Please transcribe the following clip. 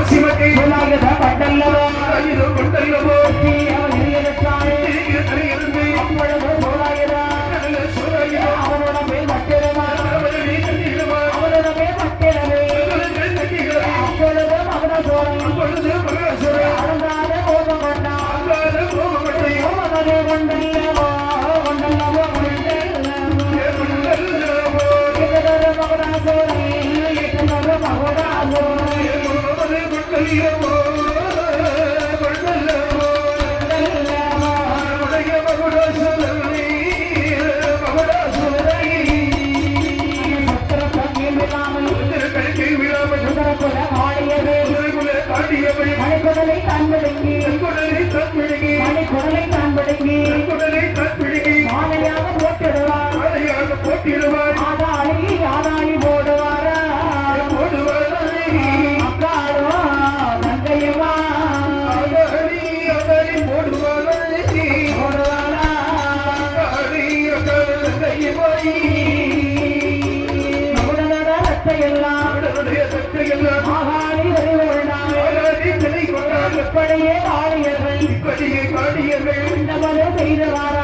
சிவத்தை பட்டல்லவோ கொண்டல்லவோ இருந்து அப்பொழுது அவனோட மேல் மட்டிடுமா அவனோட மேல் மட்டிடவே அப்பொழுதும் அவன சோழன் அடங்காத கோபம் கொண்டான் கோபமதே கொண்டல்லவோ கொண்டல்லவோ மகடாசோரே மகடாசோரே மணிக்குடலை காண்படுங்கி மணிக்குடலை காண்படுங்கி மாலையாக போட்டிடுவார் ஆதாளி ஆதாளி போடுவாரா அக்காரோ தங்கையுமா போடுவாரா எப்படியே ஆடியர்கள் செய்தவாரா